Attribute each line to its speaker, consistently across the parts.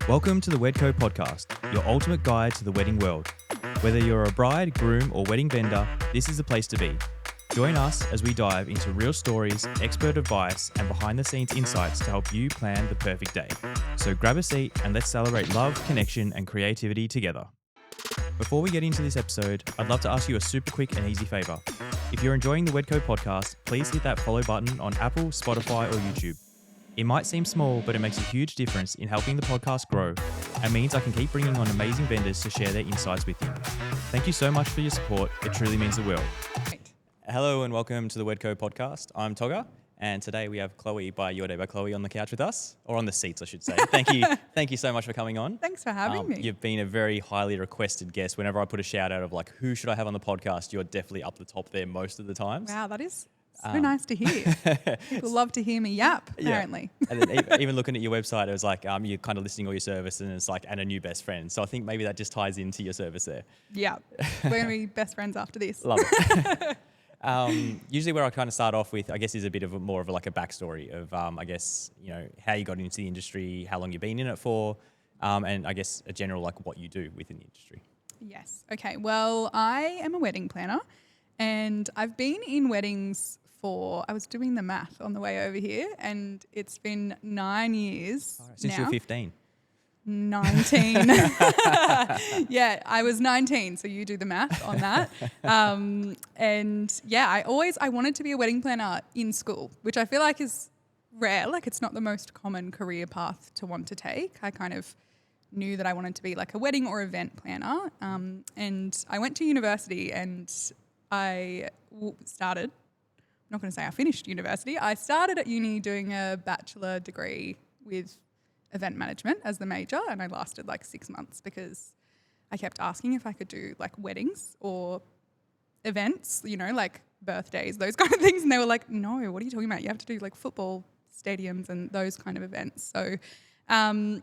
Speaker 1: Welcome to the Wedco podcast, your ultimate guide to the wedding world. Whether you're a bride, groom, or wedding vendor, this is the place to be. Join us as we dive into real stories, expert advice, and behind-the-scenes insights to help you plan the perfect day. So grab a seat and let's celebrate love, connection, and creativity together. Before we get into this episode, I'd love to ask you a super quick and easy favor. If you're enjoying the Wedco podcast, please hit that follow button on Apple, Spotify, or YouTube. It might seem small, but it makes a huge difference in helping the podcast grow and means I can keep bringing on amazing vendors to share their insights with you. Thank you so much for your support. It truly means the world. Hello and welcome to the Wedco podcast. I'm Toga, and today we have Chloe by Your Day by Chloe on the couch with us, or on the seats, I should say. Thank you so much for coming on.
Speaker 2: Thanks for having me.
Speaker 1: You've been a very highly requested guest. Whenever I put a shout out of like, who should I have on the podcast, you're definitely up the top there most of the times.
Speaker 2: Wow, that is so nice to hear. People love to hear me yap, apparently.
Speaker 1: Yeah. And then even looking at your website, it was like you're kind of listing all your service and it's like, and a new best friend. So I think maybe that just ties into your service there.
Speaker 2: Yeah, we're going to be best friends after this.
Speaker 1: Love it. Usually where I kind of start off with, I guess, is a bit of more of like a backstory of, I guess, you know, how you got into the industry, how long you've been in it for, and I guess a general like what you do within the industry.
Speaker 2: Yes. Okay. Well, I am a wedding planner and I've been in weddings I was doing the math on the way over here, and it's been 9 years
Speaker 1: since
Speaker 2: now.
Speaker 1: you were 15.
Speaker 2: 19. Yeah, I was 19, so you do the math on that. And yeah, I wanted to be a wedding planner in school, which I feel like is rare. Like it's not the most common career path to want to take. I kind of knew that I wanted to be like a wedding or event planner. And I went to university and I started, I'm not going to say I finished university. I started at uni doing a bachelor degree with event management as the major, and I lasted like 6 months because I kept asking if I could do like weddings or events, you know, like birthdays, those kind of things. And they were like, no, what are you talking about? You have to do like football stadiums and those kind of events. So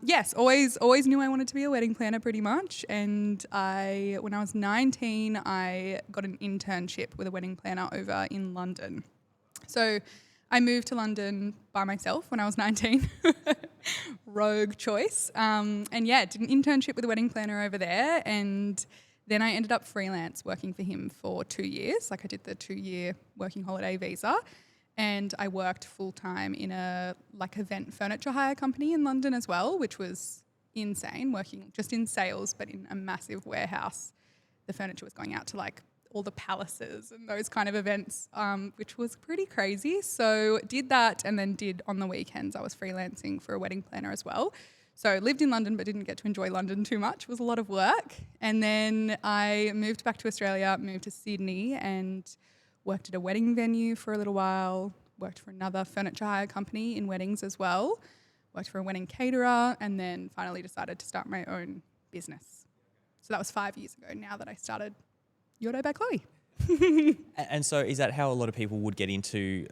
Speaker 2: yes, always knew I wanted to be a wedding planner pretty much. And when I was 19, I got an internship with a wedding planner over in London. So I moved to London by myself when I was 19. Rogue choice. And yeah, did an internship with a wedding planner over there. And then I ended up freelance working for him for 2 years. Like I did the 2-year working holiday visa. And I worked full-time in a like event furniture hire company in London as well, which was insane, working just in sales, but in a massive warehouse. The furniture was going out to like all the palaces and those kind of events, which was pretty crazy. So did that, and then did on the weekends, I was freelancing for a wedding planner as well. So lived in London but didn't get to enjoy London too much. It was a lot of work. And then I moved back to Australia, moved to Sydney and worked at a wedding venue for a little while, worked for another furniture hire company in weddings as well, worked for a wedding caterer, and then finally decided to start my own business. So that was 5 years ago now that I started Your Day by Chloe.
Speaker 1: And so is that how a lot of people would get into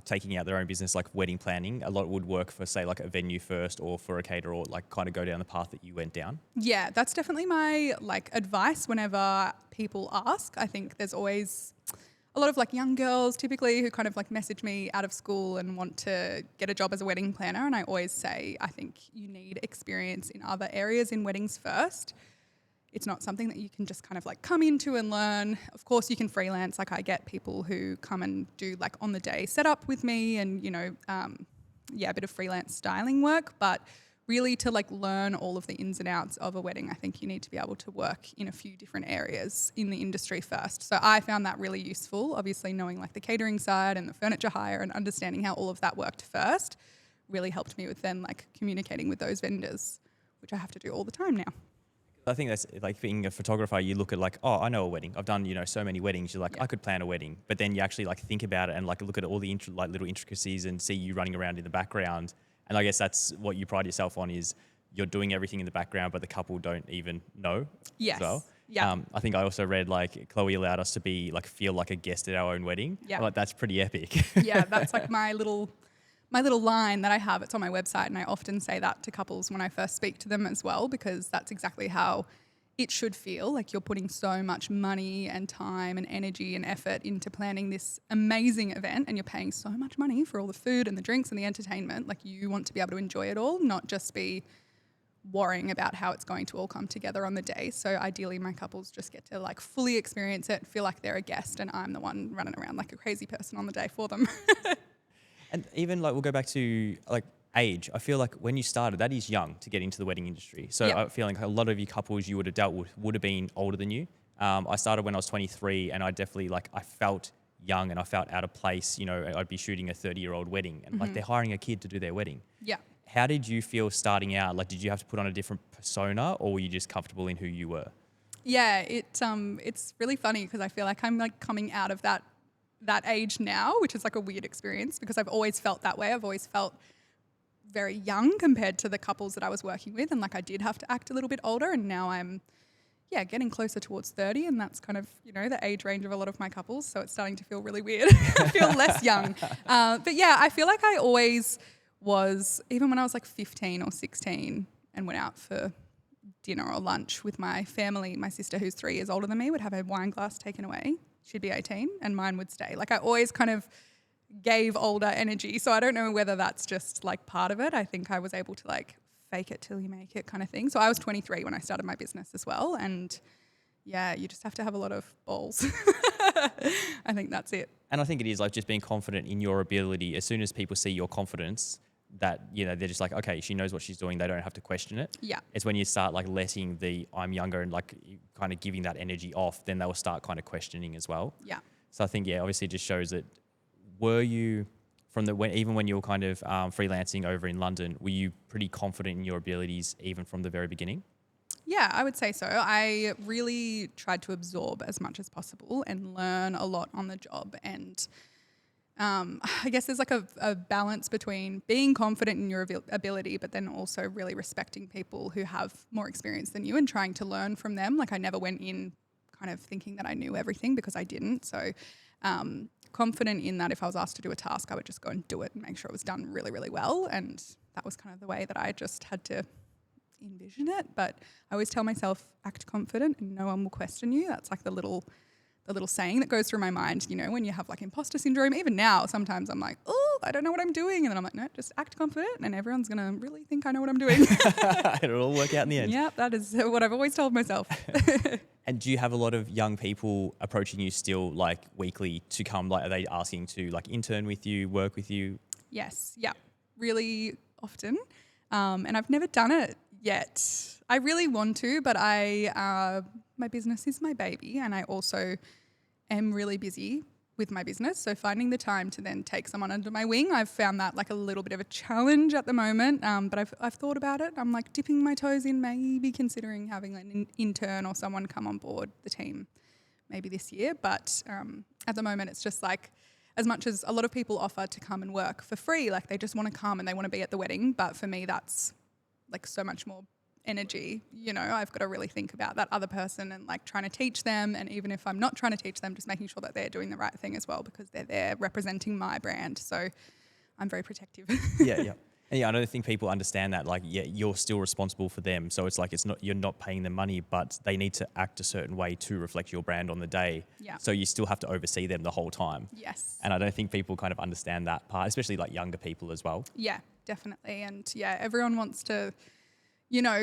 Speaker 1: taking out their own business, like wedding planning? A lot would work for, say, like a venue first or for a caterer, or like kind of go down the path that you went down? Yeah,
Speaker 2: that's definitely my like advice whenever people ask. I think there's always a lot of like young girls typically who kind of like message me out of school and want to get a job as a wedding planner. And I always say, I think you need experience in other areas in weddings first. It's not something that you can just kind of like come into and learn. Of course, you can freelance. Like I get people who come and do like on the day setup with me and, you know, a bit of freelance styling work. But really to like learn all of the ins and outs of a wedding, I think you need to be able to work in a few different areas in the industry first. So I found that really useful, obviously knowing like the catering side and the furniture hire and understanding how all of that worked first really helped me with then like communicating with those vendors, which I have to do all the time now.
Speaker 1: I think that's like being a photographer, you look at like, oh, I know a wedding. I've done, you know, so many weddings. You're like, I could plan a wedding. But then you actually like think about it and like look at all the like little intricacies and see you running around in the background. And I guess that's what you pride yourself on, is you're doing everything in the background, but the couple don't even know.
Speaker 2: Yes.
Speaker 1: As well.
Speaker 2: Yeah.
Speaker 1: I think I also read like Chloe allowed us to be like feel like a guest at our own wedding.
Speaker 2: Yeah.
Speaker 1: Like that's pretty epic.
Speaker 2: Yeah, that's like my little line that I have. It's on my website, and I often say that to couples when I first speak to them as well, because that's exactly how it should feel. Like you're putting so much money and time and energy and effort into planning this amazing event, and you're paying so much money for all the food and the drinks and the entertainment. Like you want to be able to enjoy it all, not just be worrying about how it's going to all come together on the day. So ideally my couples just get to like fully experience it, feel like they're a guest, and I'm the one running around like a crazy person on the day for them.
Speaker 1: And even like, we'll go back to like age. I feel like when you started, that is young to get into the wedding industry. So
Speaker 2: Yep.
Speaker 1: I feel like a lot of you couples you would have dealt with would have been older than you. I started when I was 23, and I definitely I felt young and I felt out of place. You know, I'd be shooting a 30-year-old wedding, and like they're hiring a kid to do their wedding.
Speaker 2: Yeah.
Speaker 1: How did you feel starting out? Like, did you have to put on a different persona, or were you just comfortable in who you were?
Speaker 2: Yeah, it's really funny because I feel like I'm like coming out of that age now, which is like a weird experience because I've always felt that way. I've always felt very young compared to the couples that I was working with, and like I did have to act a little bit older, and now I'm getting closer towards 30, and that's kind of, the age range of a lot of my couples, so it's starting to feel really weird. I feel less young. But yeah, I feel like I always was, even when I was like 15 or 16 and went out for dinner or lunch with my family, my sister, who's 3 years older than me, would have a wine glass taken away. She'd be 18 and mine would stay. Like I always kind of gave older energy. So I don't know whether that's just like part of it. I think I was able to like fake it till you make it kind of thing. So I was 23 when I started my business as well. And yeah, you just have to have a lot of balls. I think that's it.
Speaker 1: And I think it is like just being confident in your ability. As soon as people see your confidence, that, they're just like, okay, she knows what she's doing. They don't have to question it.
Speaker 2: Yeah.
Speaker 1: It's when you start like letting the I'm younger and like kind of giving that energy off, then they'll start kind of questioning as well.
Speaker 2: Yeah.
Speaker 1: So I think, obviously it just shows that were you even when you were kind of freelancing over in London, were you pretty confident in your abilities even from the very beginning?
Speaker 2: Yeah, I would say so. I really tried to absorb as much as possible and learn a lot on the job. And I guess there's like a balance between being confident in your ability, but then also really respecting people who have more experience than you and trying to learn from them. Like I never went in kind of thinking that I knew everything because I didn't. So confident in that if I was asked to do a task, I would just go and do it and make sure it was done really, really well. And that was kind of the way that I just had to envision it. But I always tell myself, act confident and no one will question you. That's like the little saying that goes through my mind, when you have like imposter syndrome. Even now, sometimes I'm like, oh, I don't know what I'm doing. And then I'm like, no, just act confident and everyone's going to really think I know what I'm doing.
Speaker 1: It'll all work out in the end.
Speaker 2: Yeah, that is what I've always told myself.
Speaker 1: And do you have a lot of young people approaching you still like weekly to come? Like, are they asking to like intern with you, work with you?
Speaker 2: Yes. Yeah. Really often. And I've never done it yet. I really want to, but my business is my baby and I also am really busy with my business. So finding the time to then take someone under my wing, I've found that like a little bit of a challenge at the moment. But I've thought about it. I'm like dipping my toes in, maybe considering having an intern or someone come on board the team maybe this year. But at the moment, it's just like, as much as a lot of people offer to come and work for free, like they just want to come and they want to be at the wedding. But for me, that's like so much more energy. I've got to really think about that other person and like trying to teach them. And even if I'm not trying to teach them, just making sure that they're doing the right thing as well, because they're there representing my brand. So I'm very protective.
Speaker 1: Yeah. And I don't think people understand that. Like, you're still responsible for them. So it's like, you're not paying them money, but they need to act a certain way to reflect your brand on the day.
Speaker 2: Yeah.
Speaker 1: So you still have to oversee them the whole time.
Speaker 2: Yes.
Speaker 1: And I don't think people kind of understand that part, especially like younger people as well.
Speaker 2: Yeah, definitely. And yeah, everyone wants to,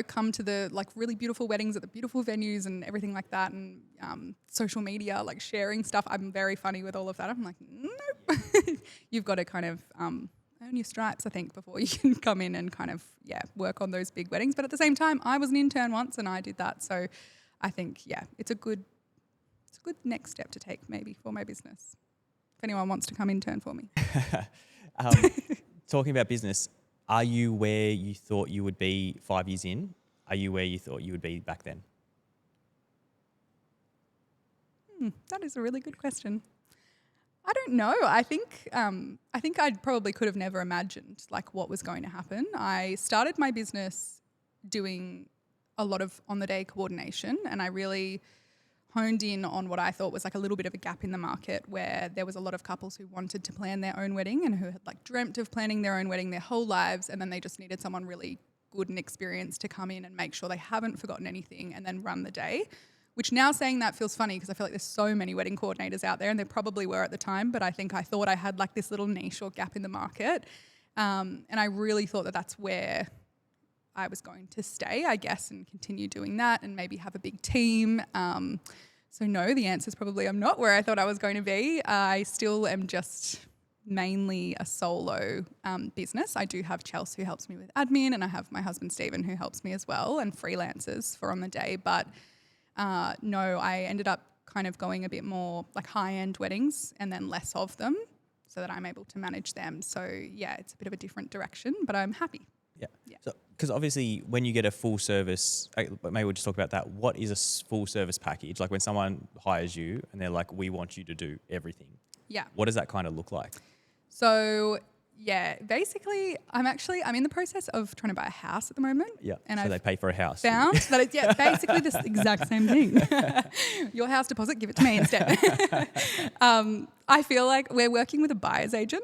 Speaker 2: come to the like really beautiful weddings at the beautiful venues and everything like that. And social media, like sharing stuff. I'm very funny with all of that. I'm like, nope. You've got to kind of earn your stripes, I think, before you can come in and kind of, work on those big weddings. But at the same time, I was an intern once and I did that. So I think, it's a good next step to take maybe for my business. If anyone wants to come intern for me.
Speaker 1: Talking about business, are you where you thought you would be 5 years in? Are you where you thought you would be back then?
Speaker 2: That is a really good question. I don't know. I think I probably could have never imagined like what was going to happen. I started my business doing a lot of on-the-day coordination, and I really honed in on what I thought was like a little bit of a gap in the market, where there was a lot of couples who wanted to plan their own wedding and who had like dreamt of planning their own wedding their whole lives, and then they just needed someone really good and experienced to come in and make sure they haven't forgotten anything and then run the day. Which now saying that feels funny because I feel like there's so many wedding coordinators out there, and there probably were at the time, but I think I thought I had like this little niche or gap in the market. And I really thought that that's where I was going to stay, I guess, and continue doing that and maybe have a big team. So no, the answer is probably I'm not where I thought I was going to be. I still am just mainly a solo business. I do have Chelsea who helps me with admin, and I have my husband Stephen who helps me as well, and freelancers for on the day. But no, I ended up kind of going a bit more like high-end weddings and then less of them so that I'm able to manage them. So yeah, it's a bit of a different direction, but I'm happy.
Speaker 1: Yeah. So, because obviously when you get a full service, maybe we'll just talk about that. What is a full service package? Like when someone hires you and they're like, we want you to do everything.
Speaker 2: Yeah.
Speaker 1: What does that kind of look like?
Speaker 2: So yeah, basically I'm in the process of trying to buy a house at the moment.
Speaker 1: Yeah.
Speaker 2: And
Speaker 1: so
Speaker 2: I've
Speaker 1: they pay for a house.
Speaker 2: found that it's basically this exact same thing. Your house deposit, give it to me instead. I feel like we're working with a buyer's agent,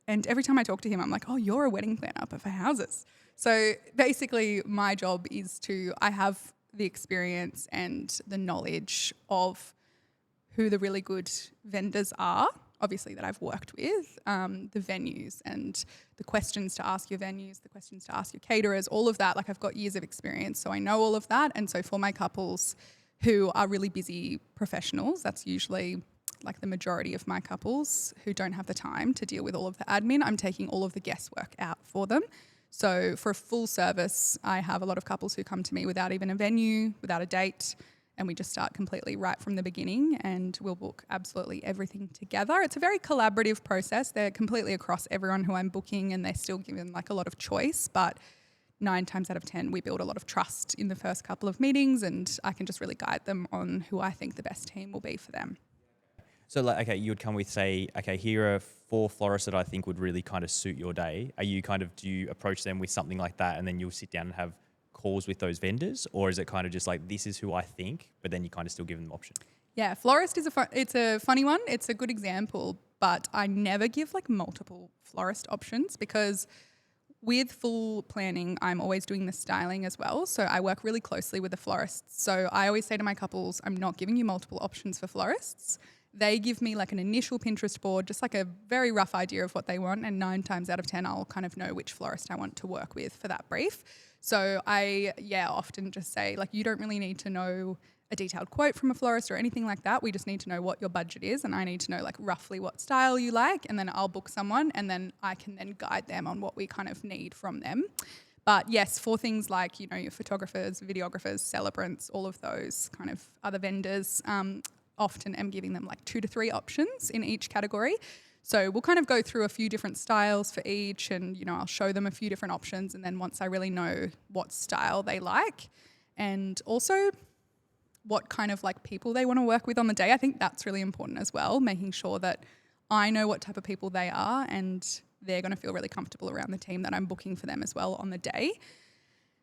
Speaker 2: and every time I talk to him, I'm like, oh, you're a wedding planner but for houses. So basically my job is I have the experience and the knowledge of who the really good vendors are, obviously that I've worked with, the venues and the questions to ask your venues, the questions to ask your caterers, all of that. Like I've got years of experience, so I know all of that. And so for my couples who are really busy professionals, that's usually like the majority of my couples who don't have the time to deal with all of the admin, I'm taking all of the guesswork out for them. So for a full service, I have a lot of couples who come to me without even a venue, without a date, and we just start completely right from the beginning, and we'll book absolutely everything together. It's a very collaborative process. They're completely across everyone who I'm booking, and they're still given like a lot of choice, but 9 times out of 10, we build a lot of trust in the first couple of meetings, and I can just really guide them on who I think the best team will be for them.
Speaker 1: So like, okay, you would come with say, okay, here are 4 florists that I think would really kind of suit your day. Do you approach them with something like that and then you'll sit down and have calls with those vendors, or is it kind of just like, this is who I think, but then you kind of still give them the option?
Speaker 2: Yeah, florist is it's a funny one. It's a good example, but I never give like multiple florist options because with full planning, I'm always doing the styling as well. So I work really closely with the florists. So I always say to my couples, I'm not giving you multiple options for florists. They give me like an initial Pinterest board, just like a very rough idea of what they want. And 9 times out of 10, I'll kind of know which florist I want to work with for that brief. So I often just say like, you don't really need to know a detailed quote from a florist or anything like that. We just need to know what your budget is, and I need to know like roughly what style you like, and then I'll book someone, and then I can then guide them on what we kind of need from them. But yes, for things like, you know, your photographers, videographers, celebrants, all of those kind of other vendors, often am giving them like 2 to 3 options in each category. So we'll kind of go through a few different styles for each, and, you know, I'll show them a few different options. And then once I really know what style they like and also what kind of like people they want to work with on the day, I think that's really important as well, making sure that I know what type of people they are and they're going to feel really comfortable around the team that I'm booking for them as well on the day.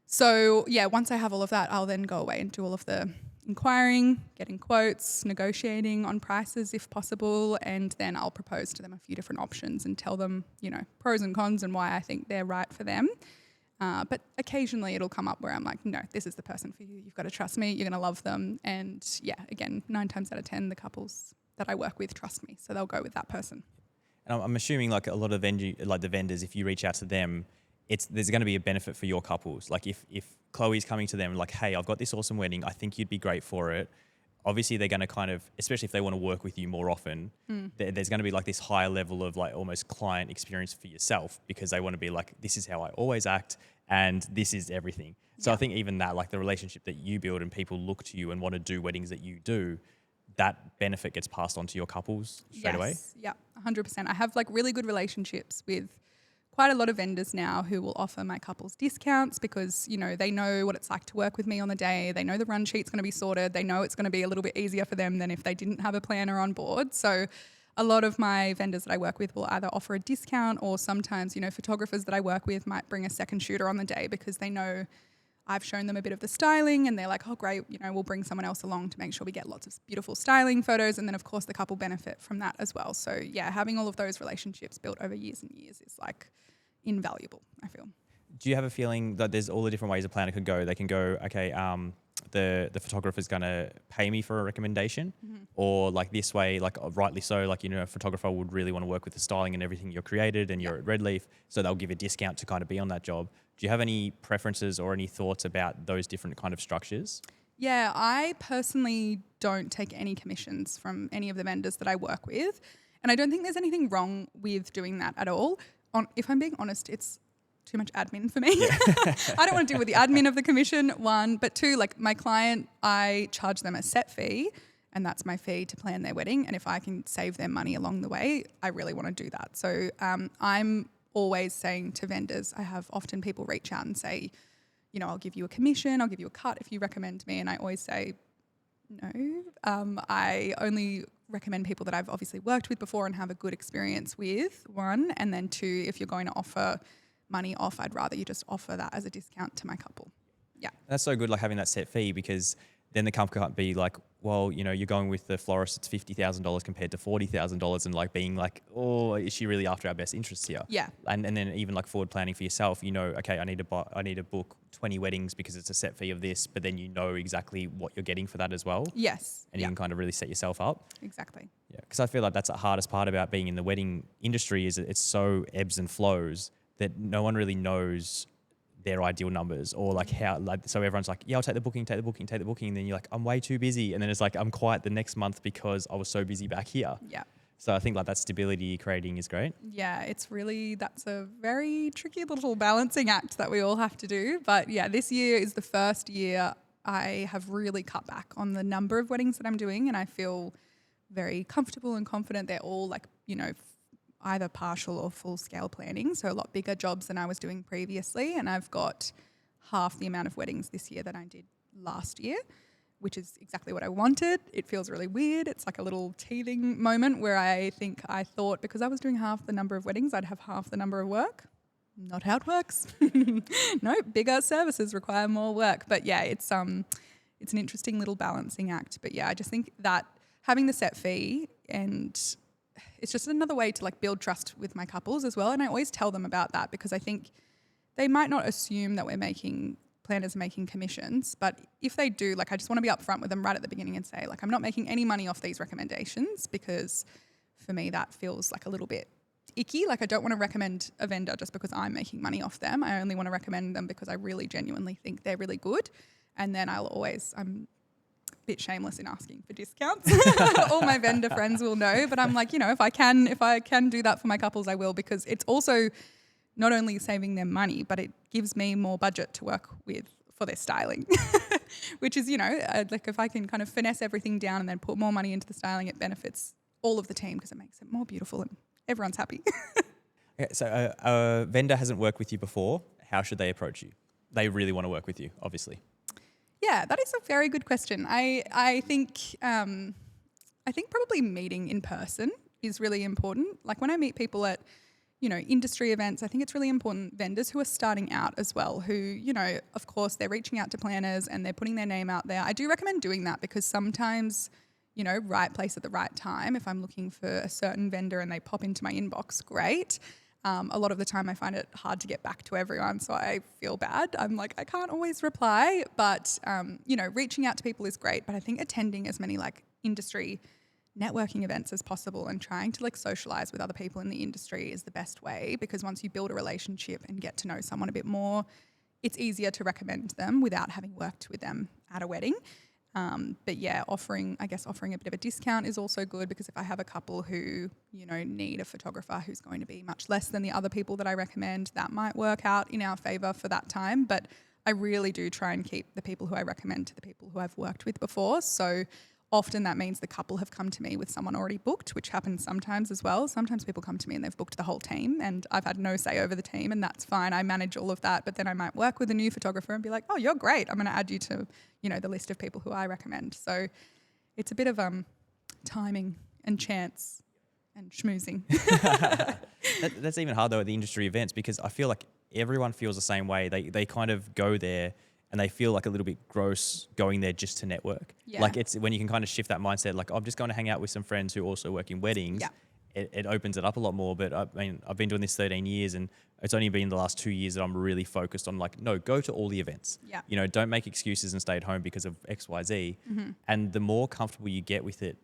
Speaker 2: So yeah, once I have all of that, I'll then go away and do all of the inquiring, getting quotes, negotiating on prices if possible, and then I'll propose to them a few different options and tell them, you know, pros and cons and why I think they're right for them. But occasionally it'll come up where I'm like, no, this is the person for you. You've got to trust me. You're going to love them. And yeah, again, 9 times out of 10, the couples that I work with trust me, so they'll go with that person.
Speaker 1: And I'm assuming like a lot of the vendors, if you reach out to them, there's going to be a benefit for your couples. Like if Chloe's coming to them like, hey, I've got this awesome wedding, I think you'd be great for it. Obviously they're going to kind of, especially if they want to work with you more often, there's going to be like this higher level of like almost client experience for yourself, because they want to be like, this is how I always act and this is everything. So I think even that, like the relationship that you build and people look to you and want to do weddings that you do, that benefit gets passed on to your couples straight away.
Speaker 2: Yeah, 100%. I have like really good relationships with quite a lot of vendors now who will offer my couples discounts because, you know, they know what it's like to work with me on the day. They know the run sheet's going to be sorted. They know it's going to be a little bit easier for them than if they didn't have a planner on board. So a lot of my vendors that I work with will either offer a discount, or sometimes, you know, photographers that I work with might bring a second shooter on the day because they know I've shown them a bit of the styling and they're like, oh, great, you know, we'll bring someone else along to make sure we get lots of beautiful styling photos. And then, of course, the couple benefit from that as well. So, yeah, having all of those relationships built over years and years is like invaluable, I feel.
Speaker 1: Do you have a feeling that there's all the different ways a planner could go? They can go, okay, the photographer's going to pay me for a recommendation, or like this way, like rightly so, like, you know, a photographer would really want to work with the styling and everything you're created and you're at Red Leaf, so they'll give a discount to kind of be on that job. Do you have any preferences or any thoughts about those different kind of structures?
Speaker 2: Yeah, I personally don't take any commissions from any of the vendors that I work with. And I don't think there's anything wrong with doing that at all. If I'm being honest, it's too much admin for me. Yeah. I don't want to deal with the admin of the commission, one. But two, like my client, I charge them a set fee, and that's my fee to plan their wedding. And if I can save them money along the way, I really want to do that. So I'm always saying to vendors, I have often people reach out and say, you know, I'll give you a commission, I'll give you a cut if you recommend me. And I always say, no, I only recommend people that I've obviously worked with before and have a good experience with, one. And then two, if you're going to offer money off, I'd rather you just offer that as a discount to my couple. Yeah.
Speaker 1: That's so good, like having that set fee, because then the couple can't be like, well, you know, you're going with the florist, it's $50,000 compared to $40,000, and like being like, oh, is she really after our best interests here?
Speaker 2: Yeah.
Speaker 1: And then even like forward planning for yourself, you know, okay, I need to book 20 weddings because it's a set fee of this, but then you know exactly what you're getting for that as well.
Speaker 2: Yes.
Speaker 1: And you can kind of really set yourself up.
Speaker 2: Exactly.
Speaker 1: Yeah, because I feel like that's the hardest part about being in the wedding industry, is it's so ebbs and flows that no one really knows their ideal numbers, or like how, like, so everyone's like, yeah, I'll take the booking. And then you're like, I'm way too busy. And then it's like, I'm quiet the next month because I was so busy back here.
Speaker 2: Yeah.
Speaker 1: So I think like that stability you're creating is great.
Speaker 2: Yeah, that's a very tricky little balancing act that we all have to do. But yeah, this year is the first year I have really cut back on the number of weddings that I'm doing, and I feel very comfortable and confident. They're all like, you know, either partial or full scale planning, so a lot bigger jobs than I was doing previously, and I've got half the amount of weddings this year that I did last year, which is exactly what I wanted. It feels really weird. It's like a little teething moment where I thought because I was doing half the number of weddings, I'd have half the number of work. Not how it works. No, bigger services require more work. But yeah, it's an interesting little balancing act. But yeah, I just think that having the set fee, and it's just another way to like build trust with my couples as well. And I always tell them about that, because I think they might not assume that planners making commissions, but if they do, like I just want to be upfront with them right at the beginning and say, like, I'm not making any money off these recommendations, because for me that feels like a little bit icky. Like I don't want to recommend a vendor just because I'm making money off them. I only want to recommend them because I really genuinely think they're really good. And then I'm bit shameless in asking for discounts. All my vendor friends will know, but I'm like, you know, if I can do that for my couples, I will, because it's also not only saving them money, but it gives me more budget to work with for their styling, which is, you know, like if I can kind of finesse everything down and then put more money into the styling, it benefits all of the team because it makes it more beautiful and everyone's happy.
Speaker 1: Okay, so a vendor hasn't worked with you before. How should they approach you? They really want to work with you, obviously.
Speaker 2: Yeah, that is a very good question. I think probably meeting in person is really important. Like when I meet people at, you know, industry events, I think it's really important, vendors who are starting out as well, who, you know, of course they're reaching out to planners and they're putting their name out there. I do recommend doing that because sometimes, you know, right place at the right time. If I'm looking for a certain vendor and they pop into my inbox, great. A lot of the time I find it hard to get back to everyone, so I feel bad. I'm like, I can't always reply, but, you know, reaching out to people is great. But I think attending as many like industry networking events as possible and trying to like socialize with other people in the industry is the best way, because once you build a relationship and get to know someone a bit more, it's easier to recommend them without having worked with them at a wedding. But yeah, offering a bit of a discount is also good, because if I have a couple who, you know, need a photographer who's going to be much less than the other people that I recommend, that might work out in our favor for that time. But I really do try and keep the people who I recommend to the people who I've worked with before. So often that means the couple have come to me with someone already booked, which happens sometimes as well. Sometimes people come to me and they've booked the whole team and I've had no say over the team, and that's fine. I manage all of that. But then I might work with a new photographer and be like, oh, you're great. I'm going to add you to, you know, the list of people who I recommend. So it's a bit of timing and chance and schmoozing.
Speaker 1: That's even hard though at the industry events, because I feel like everyone feels the same way. They kind of go there and they feel like a little bit gross going there just to network.
Speaker 2: Yeah.
Speaker 1: Like it's when you can kind of shift that mindset, like, I'm just going to hang out with some friends who also work in weddings.
Speaker 2: Yeah.
Speaker 1: it opens it up a lot more. But I mean, I've been doing this 13 years, and it's only been the last 2 years that I'm really focused on like, no, go to all the events.
Speaker 2: Yeah.
Speaker 1: You know, don't make excuses and stay at home because of X, Y, Z. And the more comfortable you get with it,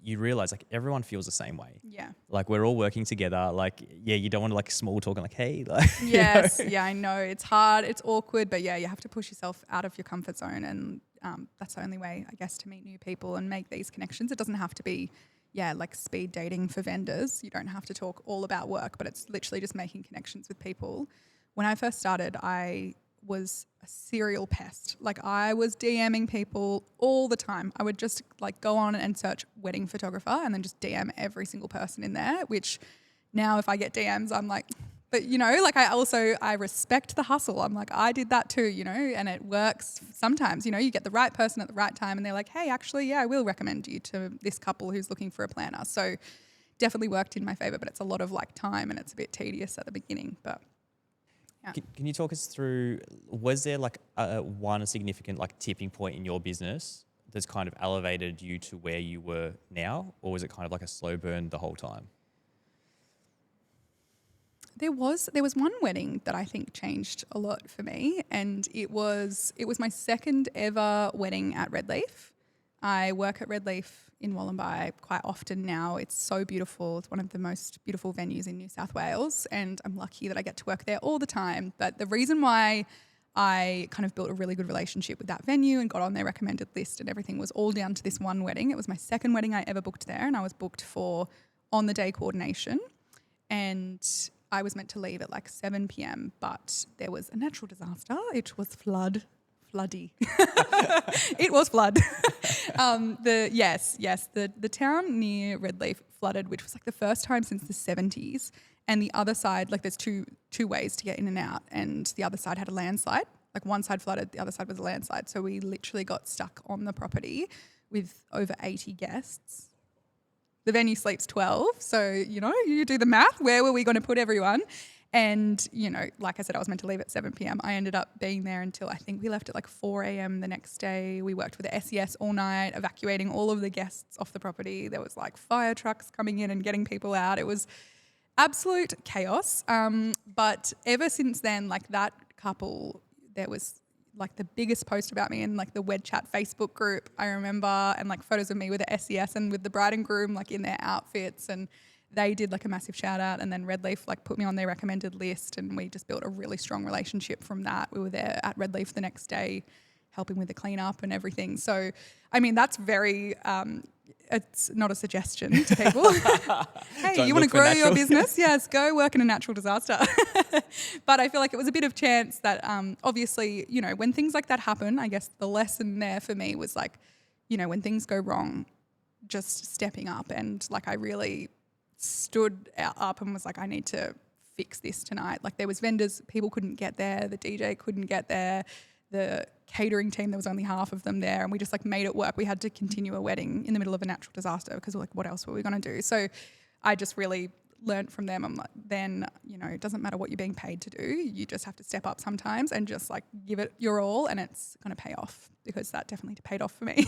Speaker 1: you realize like everyone feels the same way.
Speaker 2: Yeah.
Speaker 1: Like we're all working together. Like, yeah, you don't want to like small talk and like, hey, like,
Speaker 2: Yes. Yeah, I know. It's hard. It's awkward. But yeah, you have to push yourself out of your comfort zone. And that's the only way, I guess, to meet new people and make these connections. It doesn't have to be, like speed dating for vendors. You don't have to talk all about work, but it's literally just making connections with people. When I first started, I was a serial pest. Like I was DMing people all the time. I would just like go on and search wedding photographer and then just DM every single person in there, which now if I get DMs, I'm like, but you know, like I respect the hustle. I'm like, I did that too, you know, and it works sometimes, you know, you get the right person at the right time and they're like, hey, actually, yeah, I will recommend you to this couple who's looking for a planner. So definitely worked in my favor, but it's a lot of like time and it's a bit tedious at the beginning, but yeah.
Speaker 1: Can you talk us through, was there like one significant like tipping point in your business that's kind of elevated you to where you were now? Or was it kind of like a slow burn the whole time?
Speaker 2: There was one wedding that I think changed a lot for me, and it was my second ever wedding at Redleaf. I work at Redleaf in Wollongby quite often now. It's so beautiful. It's one of the most beautiful venues in New South Wales, and I'm lucky that I get to work there all the time. But the reason why I kind of built a really good relationship with that venue and got on their recommended list and everything was all down to this one wedding. It was my second wedding I ever booked there, and I was booked for on-the-day coordination. And I was meant to leave at like 7 p.m, but there was a natural disaster. It was floody. It was flood. The town near Redleaf flooded, which was like the first time since the 70s. And the other side, like there's two ways to get in and out, and the other side had a landslide. Like one side flooded, the other side was a landslide. So we literally got stuck on the property with over 80 guests. The venue sleeps 12, so, you know, you do the math. Where were we going to put everyone? And, you know, like I said, I was meant to leave at 7 p.m. I ended up being there until I think we left at like 4 a.m. the next day. We worked with the SES all night, evacuating all of the guests off the property. There was like fire trucks coming in and getting people out. It was absolute chaos. But ever since then, like that couple, there was like the biggest post about me in like the Wed Chat Facebook group, I remember, and like photos of me with the SES and with the bride and groom like in their outfits, and they did like a massive shout out, and then Redleaf like put me on their recommended list, and we just built a really strong relationship from that. We were there at Redleaf the next day helping with the cleanup and everything. So, I mean, that's very, it's not a suggestion to people. Hey, you want to grow your business? Yes, go work in a natural disaster. But I feel like it was a bit of chance that obviously, you know, when things like that happen, I guess the lesson there for me was like, you know, when things go wrong, just stepping up. And like I really stood up and was like, I need to fix this tonight. Like there was vendors, people couldn't get there, the DJ couldn't get there, the catering team, there was only half of them there, and we just like made it work. We had to continue a wedding in the middle of a natural disaster because we're like, what else were we going to do? So I just really learned from them. I'm like, then, you know, it doesn't matter what you're being paid to do. You just have to step up sometimes and just like give it your all, and it's going to pay off, because that definitely paid off for me.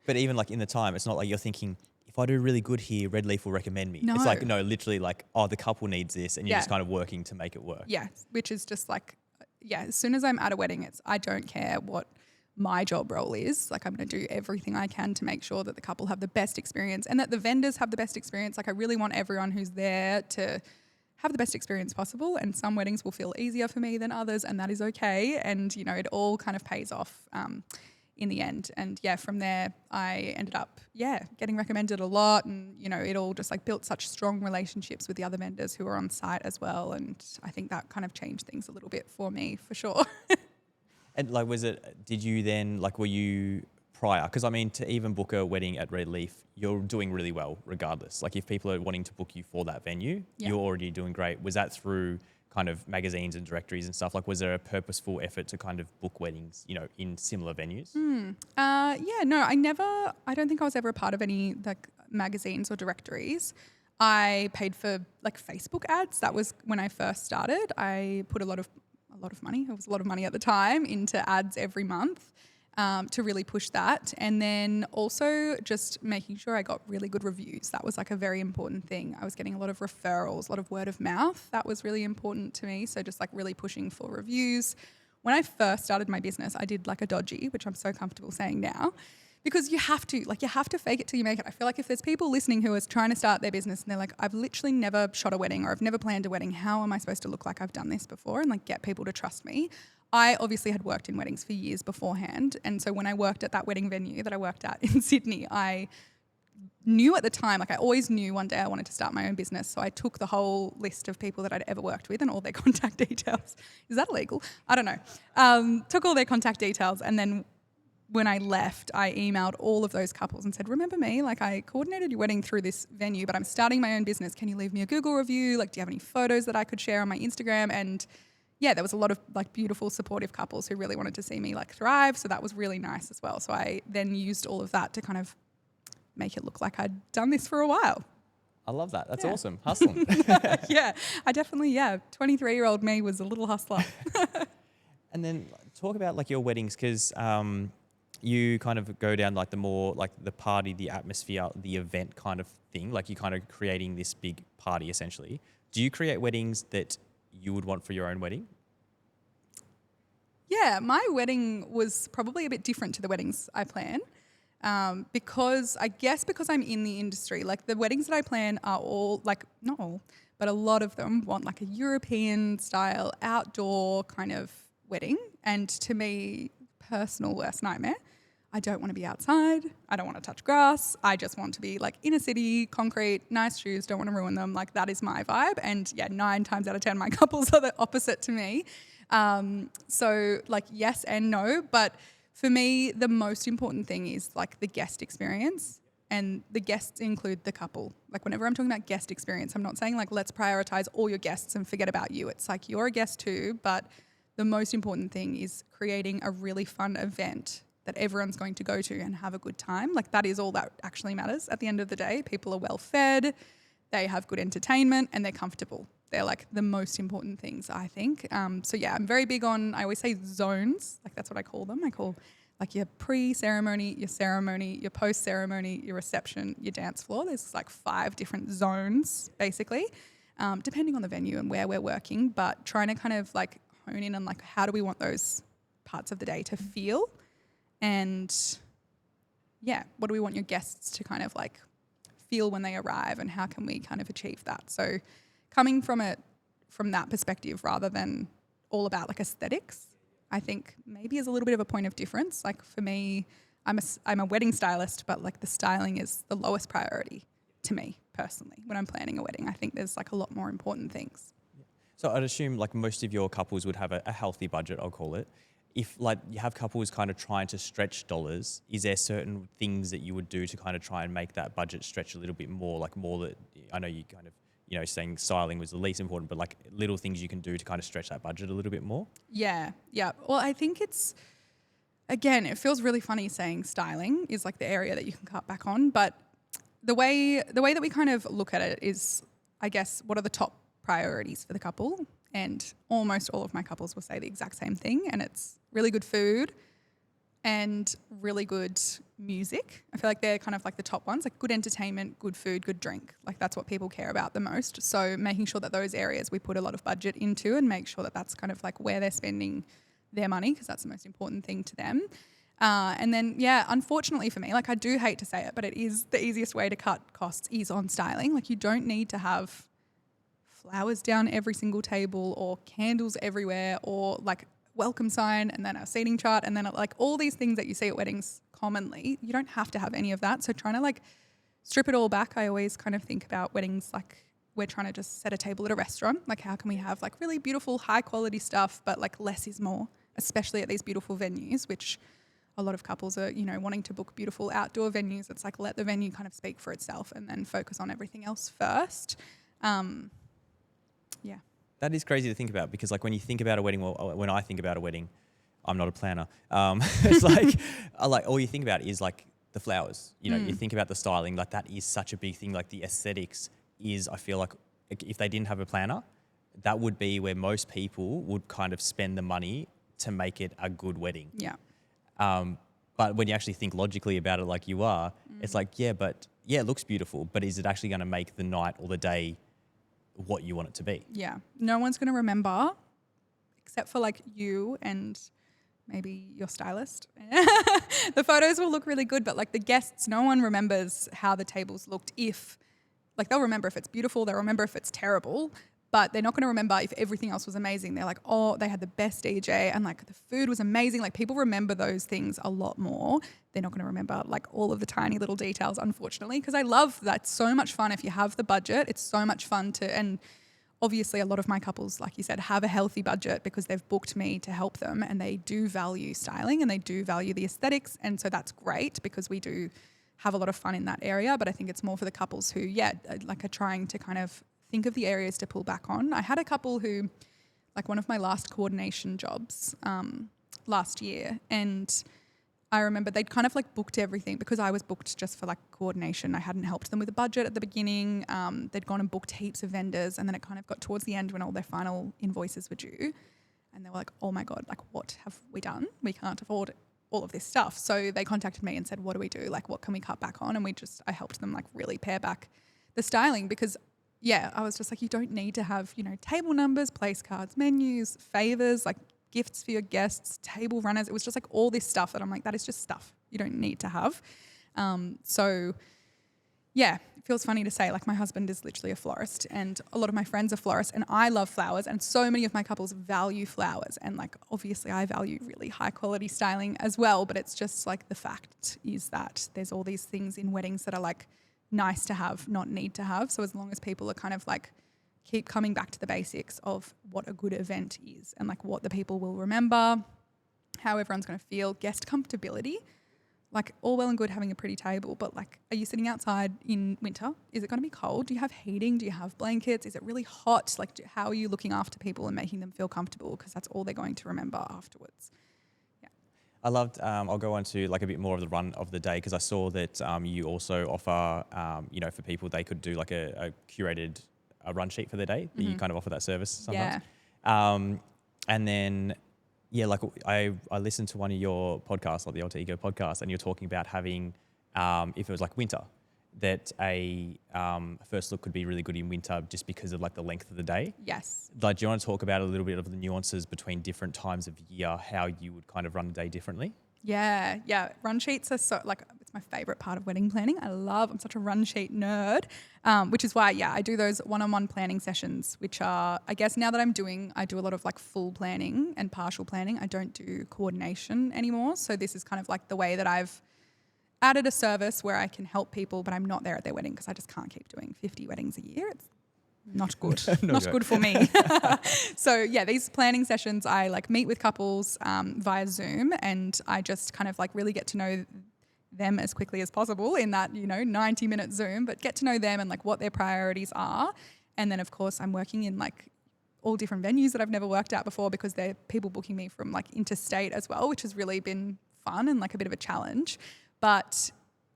Speaker 1: But even like in the time, it's not like you're thinking, if I do really good here, Redleaf will recommend me.
Speaker 2: No.
Speaker 1: It's like, no, literally like, oh, the couple needs this, and you're just kind of working to make it work.
Speaker 2: Yeah, which is just like, yeah, as soon as I'm at a wedding, I don't care what my job role is. Like I'm going to do everything I can to make sure that the couple have the best experience and that the vendors have the best experience. Like I really want everyone who's there to have the best experience possible, and some weddings will feel easier for me than others, and that is okay. And, you know, it all kind of pays off in the end. And yeah, from there I ended up, getting recommended a lot, and, you know, it all just like built such strong relationships with the other vendors who were on site as well. And I think that kind of changed things a little bit for me, for sure.
Speaker 1: And like, did you then, like, were you prior? Because I mean, to even book a wedding at Redleaf, you're doing really well regardless. Like if people are wanting to book you for that venue, you're already doing great. Was that through kind of magazines and directories and stuff? Like was there a purposeful effort to kind of book weddings, you know, in similar venues? I don't think I was ever a part of any like magazines or directories. I paid for like Facebook ads. That was when I first started. I put a lot of money, it was a lot of money at the time, into ads every month.
Speaker 2: to really push that. And then also just making sure I got really good reviews. That was like a very important thing. I was getting a lot of referrals, a lot of word of mouth. That was really important to me. So just like really pushing for reviews. When I first started my business, I did like a dodgy, which I'm so comfortable saying now, because you have to fake it till you make it. I feel like if there's people listening who are trying to start their business and they're like, I've literally never shot a wedding or I've never planned a wedding, how am I supposed to look like I've done this before and like get people to trust me? I obviously had worked in weddings for years beforehand. And so when I worked at that wedding venue that I worked at in Sydney, I knew at the time, like I always knew one day I wanted to start my own business. So I took the whole list of people that I'd ever worked with and all their contact details. Is that illegal? I don't know. Took all their contact details, and then when I left, I emailed all of those couples and said, remember me? Like I coordinated your wedding through this venue, but I'm starting my own business. Can you leave me a Google review? Like, do you have any photos that I could share on my Instagram? And yeah, there was a lot of like beautiful, supportive couples who really wanted to see me like thrive. So that was really nice as well. So I then used all of that to kind of make it look like I'd done this for a while.
Speaker 1: I love that. That's awesome. Hustling.
Speaker 2: Yeah, I definitely, 23-year-old me was a little hustler.
Speaker 1: And then talk about like your weddings, because you kind of go down like the more like the party, the atmosphere, the event kind of thing. Like you're kind of creating this big party essentially. Do you create weddings that you would want for your own wedding?
Speaker 2: Yeah, my wedding was probably a bit different to the weddings I plan. Because I'm in the industry, like the weddings that I plan are all like, not all, but a lot of them want like a European style outdoor kind of wedding. And to me, personal worst nightmare. I don't want to be outside. I don't want to touch grass. I just want to be like in a city, concrete, nice shoes, don't want to ruin them. Like that is my vibe. And yeah, 9 times out of 10, my couples are the opposite to me. So like yes and no, but for me, the most important thing is like the guest experience, and the guests include the couple. Like whenever I'm talking about guest experience, I'm not saying like, let's prioritize all your guests and forget about you. It's like you're a guest too, but the most important thing is creating a really fun event that everyone's going to go to and have a good time. Like that is all that actually matters at the end of the day. People are well fed, they have good entertainment, and they're comfortable. They're like the most important things, I think. So yeah, I'm very big on, I always say zones, like that's what I call them. I call like your pre-ceremony, your post-ceremony, your reception, your dance floor. There's like 5 different zones basically, depending on the venue and where we're working, but trying to kind of like hone in on like how do we want those parts of the day to feel, and yeah, what do we want your guests to kind of like feel when they arrive, and how can we kind of achieve that? So coming from that perspective rather than all about like aesthetics, I think maybe is a little bit of a point of difference. Like for me, I'm a wedding stylist, but like the styling is the lowest priority to me personally when I'm planning a wedding. I think there's like a lot more important things.
Speaker 1: So I'd assume like most of your couples would have a healthy budget, I'll call it. If like you have couples kind of trying to stretch dollars, is there certain things that you would do to kind of try and make that budget stretch a little bit more? Like more that, I know you kind of, saying styling was the least important, but like little things you can do to kind of stretch that budget a little bit more?
Speaker 2: Yeah. Well, I think again, it feels really funny saying styling is like the area that you can cut back on, but the way that we kind of look at it is, I guess, what are the top priorities for the couple? And almost all of my couples will say the exact same thing, and it's really good food and really good music. I feel like they're kind of like the top ones, like good entertainment, good food, good drink. Like that's what people care about the most. So making sure that those areas we put a lot of budget into and make sure that that's kind of like where they're spending their money, because that's the most important thing to them. And then, yeah, unfortunately for me, like I do hate to say it, but it is the easiest way to cut costs is on styling. Like you don't need to have flowers down every single table or candles everywhere or like welcome sign and then a seating chart and then like all these things that you see at weddings commonly. You don't have to have any of that. So trying to like strip it all back, I always kind of think about weddings like we're trying to just set a table at a restaurant. Like how can we have like really beautiful high quality stuff, but like less is more, especially at these beautiful venues, which a lot of couples are, wanting to book beautiful outdoor venues. It's like let the venue kind of speak for itself and then focus on everything else first. Yeah.
Speaker 1: That is crazy to think about, because like when you think about a wedding, well, when I think about a wedding, I'm not a planner. It's like all you think about is like the flowers. You think about the styling. Like that is such a big thing. Like the aesthetics is, I feel like if they didn't have a planner, that would be where most people would kind of spend the money to make it a good wedding.
Speaker 2: Yeah.
Speaker 1: But when you actually think logically about it like you are, it's like, it looks beautiful, but is it actually going to make the night or the day what you want it to be?
Speaker 2: Yeah. No one's going to remember except for like you and maybe your stylist. The photos will look really good, but like the guests, no one remembers how the tables looked they'll remember if it's beautiful, they'll remember if it's terrible, but they're not going to remember if everything else was amazing. They're like, oh, they had the best DJ and like the food was amazing. Like people remember those things a lot more. They're not going to remember like all of the tiny little details, unfortunately, because I love that. It's so much fun if you have the budget. It's so much fun and obviously a lot of my couples, like you said, have a healthy budget because they've booked me to help them and they do value styling and they do value the aesthetics. And so that's great because we do have a lot of fun in that area. But I think it's more for the couples who, are trying to kind of think of the areas to pull back on. I had a couple who, like one of my last coordination jobs last year, and I remember they'd kind of like booked everything because I was booked just for like coordination. I hadn't helped them with the budget at the beginning. They'd gone and booked heaps of vendors, and then it kind of got towards the end when all their final invoices were due, and they were like, oh my God, like what have we done? We can't afford all of this stuff. So they contacted me and said, what do we do? Like what can we cut back on? And I helped them like really pare back the styling because I was just like, you don't need to have, table numbers, place cards, menus, favors, like gifts for your guests, table runners. It was just like all this stuff that I'm like, that is just stuff you don't need to have. It feels funny to say, like my husband is literally a florist and a lot of my friends are florists and I love flowers and so many of my couples value flowers and like obviously I value really high quality styling as well, but it's just like the fact is that there's all these things in weddings that are like nice to have, not need to have. So as long as people are kind of like keep coming back to the basics of what a good event is and like what the people will remember, how everyone's going to feel, guest comfortability. Like all well and good having a pretty table, but like, are you sitting outside in winter? Is it going to be cold? Do you have heating? Do you have blankets? Is it really hot? Like how are you looking after people and making them feel comfortable? Because that's all they're going to remember afterwards.
Speaker 1: I loved, I'll go on to like a bit more of the run of the day because I saw that you also offer, for people, they could do like a curated run sheet for their day. Mm-hmm. You kind of offer that service sometimes. Yeah. And then, like I listened to one of your podcasts, like the Alter Ego podcast, and you're talking about having, if it was like winter, that a first look could be really good in winter just because of like the length of the day.
Speaker 2: Yes.
Speaker 1: Like, do you want to talk about a little bit of the nuances between different times of year, how you would kind of run a day differently?
Speaker 2: Yeah. Run sheets are so like, it's my favorite part of wedding planning. I'm such a run sheet nerd, which is why, I do those one-on-one planning sessions, which are, I guess now that I do a lot of like full planning and partial planning. I don't do coordination anymore. So this is kind of like the way that I've added a service where I can help people, but I'm not there at their wedding because I just can't keep doing 50 weddings a year. It's not good. Not good for me. So these planning sessions, I like meet with couples via Zoom and I just kind of like really get to know them as quickly as possible in that, 90-minute Zoom, but get to know them and like what their priorities are. And then of course I'm working in like all different venues that I've never worked at before because they're people booking me from like interstate as well, which has really been fun and like a bit of a challenge. But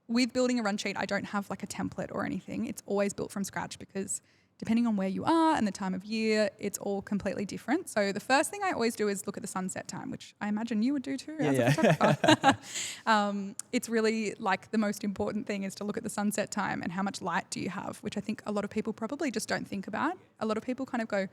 Speaker 2: with building a run sheet, I don't have like a template or anything. It's always built from scratch because depending on where you are and the time of year, it's all completely different. So the first thing I always do is look at the sunset time, which I imagine you would do too as a photographer. It's really like the most important thing is to look at the sunset time and how much light do you have, which I think a lot of people probably just don't think about. A lot of people kind of go,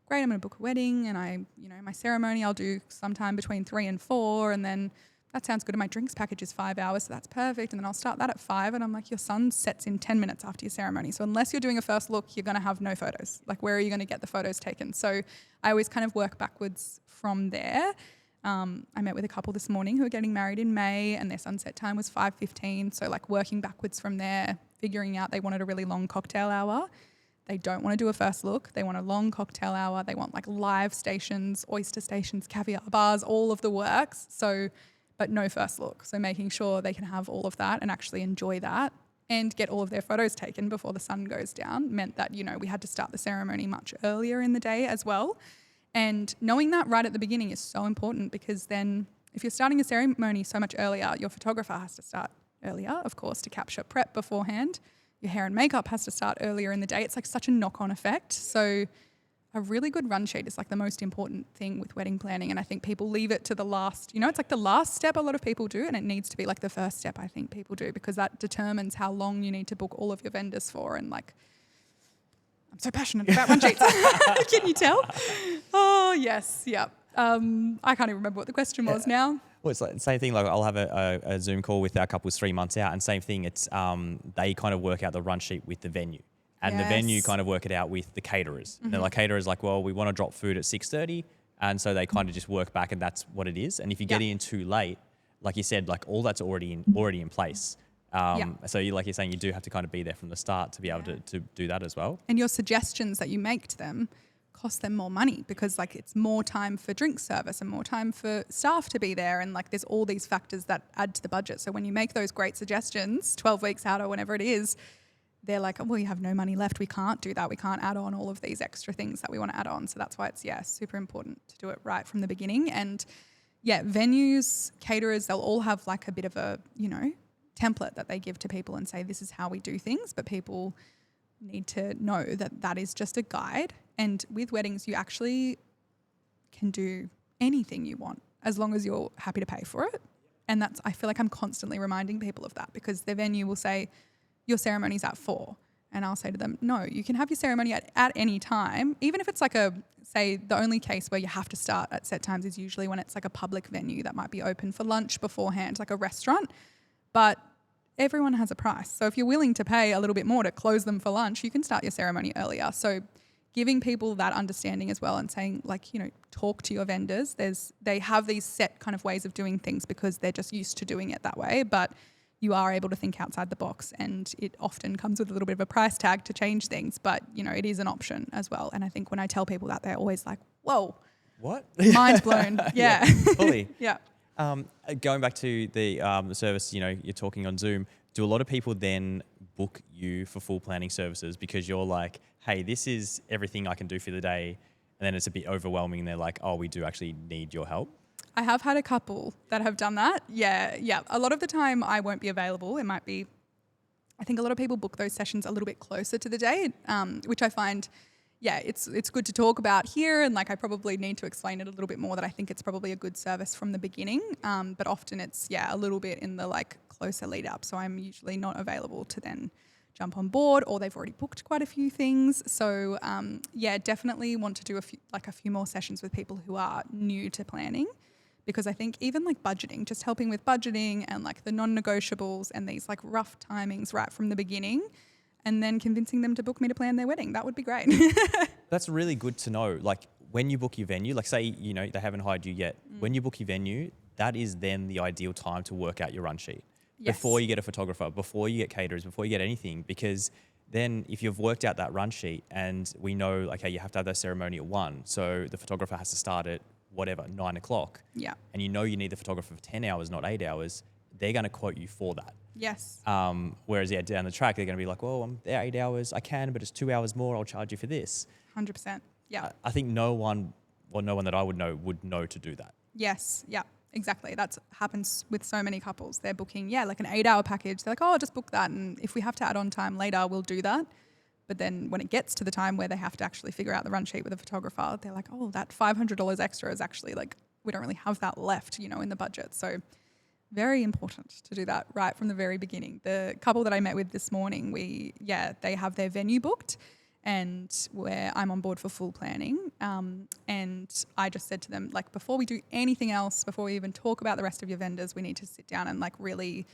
Speaker 2: great, I'm going to book a wedding and my ceremony I'll do sometime between 3 and 4 and then that sounds good. And my drinks package is 5 hours, so that's perfect. And then I'll start that at 5. And I'm like, your sun sets in 10 minutes after your ceremony. So unless you're doing a first look, you're going to have no photos. Like, where are you going to get the photos taken? So I always kind of work backwards from there. I met with a couple this morning who are getting married in May and their sunset time was 5:15. So like working backwards from there, figuring out they wanted a really long cocktail hour. They don't want to do a first look. They want a long cocktail hour. They want like live stations, oyster stations, caviar bars, all of the works. But no first look. So making sure they can have all of that and actually enjoy that and get all of their photos taken before the sun goes down meant that, we had to start the ceremony much earlier in the day as well. And knowing that right at the beginning is so important because then if you're starting a ceremony so much earlier, your photographer has to start earlier, of course, to capture prep beforehand. Your hair and makeup has to start earlier in the day. It's like such a knock-on effect. So I a really good run sheet is like the most important thing with wedding planning. And I think people leave it to the last, it's like the last step a lot of people do, and it needs to be like the first step I think people do, because that determines how long you need to book all of your vendors for. And like, I'm so passionate about run sheets. Can you tell? Oh, yes. Yeah. I can't even remember what the question was now.
Speaker 1: Well, it's like the same thing. Like I'll have a Zoom call with our couples 3 months out, and same thing. It's they kind of work out the run sheet with the venue, and the venue kind of work it out with the caterers. And they're like, caterers like, well, we want to drop food at 6:30, and so they kind of just work back, and that's what it is. And if you get in too late, like you said, like all that's already in place. So like you're saying, you do have to kind of be there from the start to be able to do that as well.
Speaker 2: And your suggestions that you make to them cost them more money, because like it's more time for drink service and more time for staff to be there, and like there's all these factors that add to the budget. So when you make those great suggestions 12 weeks out or whenever it is, they're like, oh, well, you have no money left, we can't do that, we can't add on all of these extra things that we want to add on. So that's why it's super important to do it right from the beginning. And venues, caterers, they'll all have like a bit of a template that they give to people and say, this is how we do things, but people need to know that that is just a guide. And with weddings, you actually can do anything you want as long as you're happy to pay for it. And I feel like I'm constantly reminding people of that, because their venue will say, your ceremony's at 4. And I'll say to them, no, you can have your ceremony at any time. Even if it's like say the only case where you have to start at set times is usually when it's like a public venue that might be open for lunch beforehand, like a restaurant. But everyone has a price. So if you're willing to pay a little bit more to close them for lunch, you can start your ceremony earlier. So giving people that understanding as well, and saying like, talk to your vendors. They have these set kind of ways of doing things because they're just used to doing it that way, but you are able to think outside the box, and it often comes with a little bit of a price tag to change things, but it is an option as well. And I think when I tell people that, they're always like, whoa,
Speaker 1: what?
Speaker 2: Mind blown. Yeah.
Speaker 1: Fully.
Speaker 2: Yeah.
Speaker 1: Going back to the service, you're talking on Zoom. Do a lot of people then book you for full planning services because you're like, hey, this is everything I can do for the day, and then it's a bit overwhelming and they're like, oh, we do actually need your help?
Speaker 2: I have had a couple that have done that. Yeah. A lot of the time I won't be available. It might be, I think a lot of people book those sessions a little bit closer to the day, which I find, it's good to talk about here. And like, I probably need to explain it a little bit more, that I think it's probably a good service from the beginning. But often it's, a little bit in the like closer lead up. So I'm usually not available to then jump on board, or they've already booked quite a few things. So definitely want to do a few more sessions with people who are new to planning. Because I think even like budgeting, just helping with budgeting and like the non-negotiables and these like rough timings right from the beginning, and then convincing them to book me to plan their wedding, that would be great.
Speaker 1: That's really good to know. Like when you book your venue, like say, they haven't hired you yet. When you book your venue, that is then the ideal time to work out your run sheet. Yes. Before you get a photographer, before you get caterers, before you get anything, because then if you've worked out that run sheet and we know, okay, you have to have that ceremony at 1, so the photographer has to start at 9 o'clock.
Speaker 2: Yeah.
Speaker 1: And you need the photographer for 10 hours, not 8 hours, they're going to quote you for that.
Speaker 2: Yes.
Speaker 1: Whereas down the track, they're going to be like, well, I'm there 8 hours, I can, but it's 2 hours more, I'll charge you for this.
Speaker 2: 100%. Yeah.
Speaker 1: I think no one that I would know to do that.
Speaker 2: Yes. Yeah. Exactly. That happens with so many couples. They're booking, like an 8-hour package. They're like, oh, I'll just book that. And if we have to add on time later, we'll do that. But then when it gets to the time where they have to actually figure out the run sheet with a photographer, they're like, oh, that $500 extra is actually like, we don't really have that left, in the budget. So very important to do that right from the very beginning. The couple that I met with this morning, they have their venue booked, and where I'm on board for full planning. And I just said to them, like, before we do anything else, before we even talk about the rest of your vendors, we need to sit down and like really